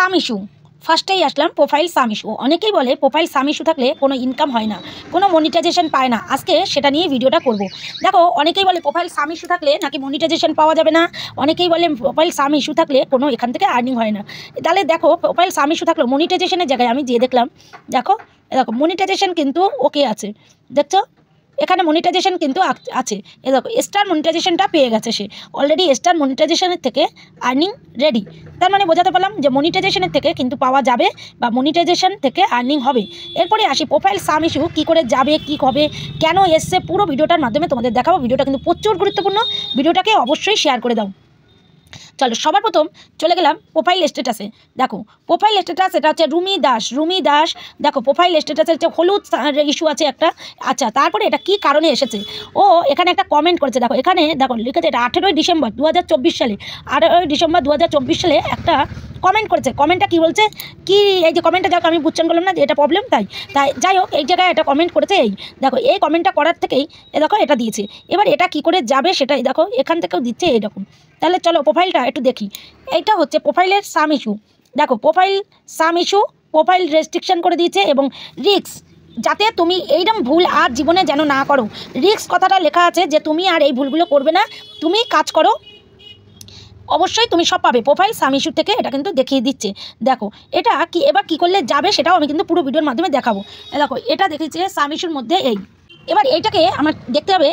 সাম issue. ফার্স্টেই আসলাম profile সাম issue. অনেকেই বলে প্রোফাইল সাম ইস্যু থাকলে কোনো ইনকাম হয় না, কোনো মনিটাইজেশন পায় না। আজকে সেটা নিয়ে ভিডিওটা করব। দেখো, অনেকেই বলে প্রোফাইল সাম ইস্যু থাকলে নাকি মনিটাইজেশন পাওয়া যাবে না, অনেকেই বলে প্রোফাইল সাম ইস্যু থাকলে কোনো এখান থেকে আর্নিং হয় না। তাহলে দেখো, প্রোফাইল সাম ইস্যু থাকলেও মনিটাইজেশনের জায়গায় আমি যেয়ে দেখলাম, দেখো দেখো মনিটাইজেশন কিন্তু ওকে আছে, দেখছো এখানে মনিটাইজেশন কিন্তু আছে। এ দেখো স্টার মনিটাইজেশনটা পেয়ে গেছে সে, অলরেডি স্টার মনিটাইজেশনের থেকে আর্নিং রেডি। তার মানে বোঝাতে পারলাম যে মনিটাইজেশনের থেকে কিন্তু পাওয়া যাবে বা মনিটাইজেশন থেকে আর্নিং হবে। এরপরে আসি প্রোফাইল সাম ইস্যু কী করে যাবে, কী হবে, কেন এসছে, পুরো ভিডিওটার মাধ্যমে তোমাদের দেখাবো। ভিডিওটা কিন্তু প্রচুর গুরুত্বপূর্ণ, ভিডিওটাকে অবশ্যই শেয়ার করে দাও। চলো, সবার প্রথম চলে গেলাম প্রোফাইল স্ট্যাটাসে। দেখো প্রোফাইল স্ট্যাটাস, এটা হচ্ছে রুমি দাস। দেখো প্রোফাইল স্ট্যাটাসের হচ্ছে হলুদ ইস্যু আছে একটা। আচ্ছা, তারপরে এটা কি কারণে এসেছে, ও এখানে একটা কমেন্ট করেছে। দেখো এখানে দেখো লিখেছে, এটা 18ই ডিসেম্বর 2024 সালে, 18ই ডিসেম্বর 2024 সালে একটা কমেন্ট করেছে। কমেন্টটা কি বলছে, কি এই যে কমেন্টটা দেখো, আমি বুঝছেন করলাম না যে এটা প্রবলেম, তাই যাই হোক এই জায়গায় এটা কমেন্ট করেছে। এই দেখো এই কমেন্টটা করার থেকেই দেখো এটা দিয়েছে। এবার এটা কি করে যাবে সেটাই দেখো এখান থেকেও দিচ্ছে এইরকম। তাহলে চলো প্রোফাইলটা একটু দেখি। এইটা হচ্ছে প্রোফাইলের সাম ইস্যু। দেখো প্রোফাইল সাম ইস্যু, প্রোফাইল রেস্ট্রিকশন করে দিয়েছে এবং রিস্ক, যাতে তুমি এইরকম ভুল আর জীবনে যেন না করো। রিস্ক কথাটা লেখা আছে যে তুমি আর এই ভুলগুলো করবে না, তুমি কাজ করো অবশ্যই তুমি সব পাবে। প্রোফাইল সাম ইস্যু থেকে এটা কিন্তু দেখিয়ে দিচ্ছে। দেখো এটা কি, এবার কি করলে যাবে সেটাও আমি কিন্তু পুরো ভিডিওর মাধ্যমে দেখাবো। দেখো এটা দেখিয়েছে সাম ইস্যুর মধ্যে এই। এবার এইটাকে আমার দেখতে হবে,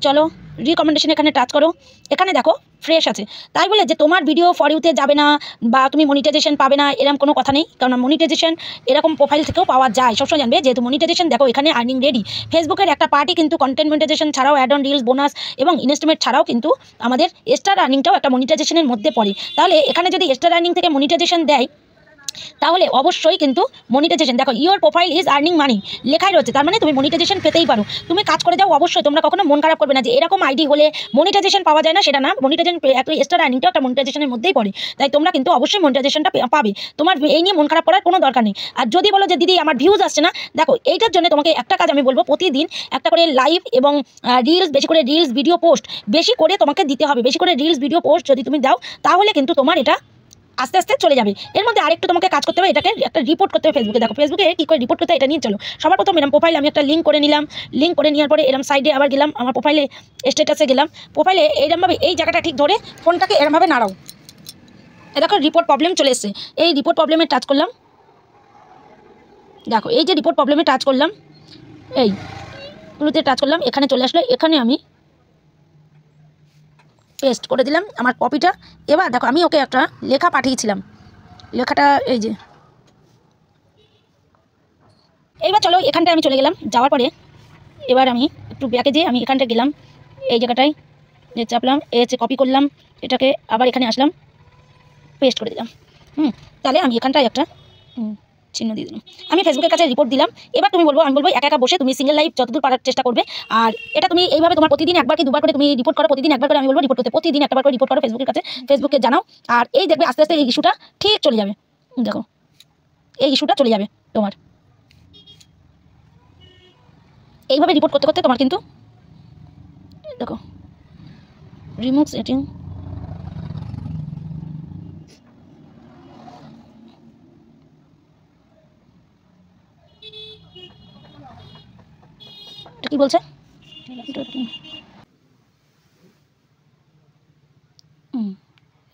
চলো রিকমেন্ডেশন এখানে টাচ করো। এখানে দেখো ফ্রেশ আছে, তাই বলে যে তোমার ভিডিও ফর ইউতে যাবে না বা তুমি মনিটাইজেশন পাবে না এরকম কোনো কথা নেই। কারণ মনিটাইজেশন এরকম প্রোফাইল থেকেও পাওয়া যায়, সবসময় জানবে যেহেতু মনিটাইজেশন। দেখো এখানে আর্নিং রেডি। ফেসবুকের একটা পার্টি কিন্তু কন্টেন্ট মনিটাইজেশন ছাড়াও অ্যাড অন রিলস, বোনাস এবং ইনভেস্টমেন্ট ছাড়াও কিন্তু আমাদের স্টার আর্নিংটাও একটা মনিটাইজেশনের মধ্যে পড়ে। তাহলে এখানে যদি স্টার আর্নিং থেকে মনিটাইজেশন দেয় তাহলে অবশ্যই কিন্তু মনিটাইজেশন, দেখো your profile is earning money লেখাই রয়েছে, তার মানে তুমি মনিটাইজেশন পেতেই পারো। তুমি কাজ করে যাও অবশ্যই, তোমরা কখনো মন খারাপ করবে না যে এরকম আইডি হলে মনিটাইজেশন পাওয়া যায় না, সেটা না। মনিটাইজেশন একটা স্টার আর্নিংটাও একটা মনিটাইজেশনের মধ্যেই পড়ে, তাই তোমরা কিন্তু অবশ্যই মনিটাইজেশনটা পাবে। তোমার এই নিয়ে মন খারাপ করার কোনো দরকার নেই। আর যদি বলো যে দিদি আমার ভিউজ আসছে না, দেখো এইটার জন্য তোমাকে একটা কাজ আমি বলবো, প্রতিদিন একটা করে লাইভ এবং রিলস, বেশি করে রিলস ভিডিও পোস্ট বেশি করে তোমাকে দিতে হবে। বেশি করে রিলস ভিডিও পোস্ট যদি তুমি দাও তাহলে কিন্তু তোমার এটা আস্তে আস্তে চলে যাবে। এর মধ্যে আরেকটু তোমাকে কাজ করতে হবে, এটাকে একটা রিপোর্ট করতে হবে ফেসবুকে। দেখো ফেসবুকে কী করে রিপোর্ট করতে হয় এটা নিয়ে চলো। সবার প্রথম এরম প্রোফাইল আমি একটা লিঙ্ক করে নিলাম। লিঙ্ক করে নেওয়ার পরে এরম সাইডে আবার গেলাম, আমার প্রোফাইলে স্ট্যাটাসে গেলাম। প্রোফাইলে এইরমভাবে এই জায়গাটা ঠিক ধরে ফোনটাকে এরমভাবে নাড়াও। এ দেখো রিপোর্ট প্রবলেম চলে এসছে, এই রিপোর্ট প্রবলেমে টাচ করলাম। দেখো এই যে রিপোর্ট প্রবলেমে টাচ করলাম, এই গুলোতে টাচ করলাম, এখানে চলে আসলো। এখানে আমি পেস্ট করে দিলাম আমার কপিটা। এবার দেখো আমি ওকে একটা লেখা পাঠিয়েছিলাম, লেখাটা এই যে। এইবার চলো এখানটায় আমি চলে গেলাম, যাওয়ার পরে এবার আমি একটু ব্যাকে যেয়ে আমি এখানটায় গেলাম, এই জায়গাটায় যে চাপলাম, এই হচ্ছে কপি করলাম, এটাকে আবার এখানে আসলাম, পেস্ট করে দিলাম। তাহলে আমি এখানটায় একটা চিহ্ন দিয়ে দিলাম। আমি ফেসবুকের কাছে রিপোর্ট দিলাম। এবার তুমি বলবো, আমি বলবো একা একা বসে তুমি সিঙ্গেল লাইফ যতদূর পারার চেষ্টা করবে। আর এটা তুমি এইভাবে তোমার প্রতিদিন একবার কি দুবার করে তুমি রিপোর্ট করো, প্রতিদিন একবার করে আমি বলবো রিপোর্ট করতে, প্রতিদিন একবার করে রিপোর্ট করো ফেসবুকের কাছে, ফেসবুকে জানাও। আর এই দেখবে আস্তে আস্তে এই ইস্যুটা ঠিক চলে যাবে। দেখো এই ইস্যুটা চলে যাবে তোমার। এইভাবে রিপোর্ট করতে করতে তোমার কিন্তু দেখো রিমুভ সেটিং, এটা কি বলছে,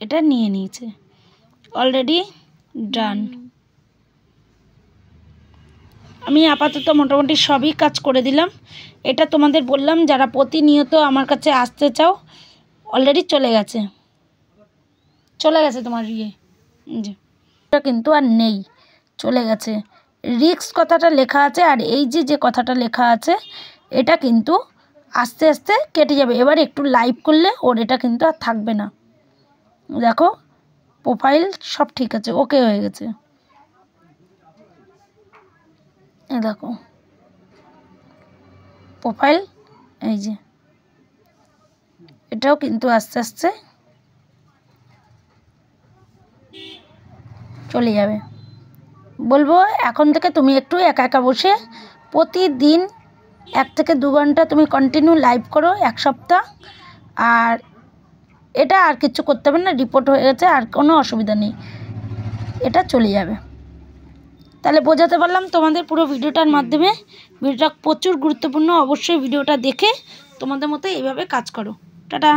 এটা নিয়ে নিয়েছে অলরেডি ডান। আমি আপাতত মোটামুটি সবই কাজ করে দিলাম। এটা তোমাদের বললাম যারা প্রতিনিয়ত আমার কাছে আসতে চাও, অলরেডি চলে গেছে তোমার ইয়ে, যে এটা কিন্তু আর নেই, চলে গেছে। রিস্ক কথাটা লেখা আছে, আর এই যে কথাটা লেখা আছে এটা কিন্তু আস্তে আস্তে কেটে যাবে। এবার একটু লাইভ করলে ওর এটা কিন্তু আর থাকবে না। দেখো প্রোফাইল সব ঠিক আছে, ওকে হয়ে গেছে। এ দেখো প্রোফাইল, এই যে এটাও কিন্তু আস্তে আস্তে চলে যাবে। বলবো এখন থেকে তুমি একটু একা একা বসে প্রতিদিন 1 থেকে 2 ঘন্টা তুমি কন্টিনিউ লাইভ করো 1 সপ্তাহ। আর এটা আর কিছু করতে হবে না, রিপোর্ট হয়ে গেছে, আর কোনো অসুবিধা নেই। এটা চলে যাবে। তাহলে বোঝাতে পারলাম তোমাদের পুরো ভিডিওটার মাধ্যমে। ভিডিওটা প্রচুর গুরুত্বপূর্ণ, অবশ্যই ভিডিওটা দেখে তোমাদের মতো এইভাবে কাজ করো। টাটা।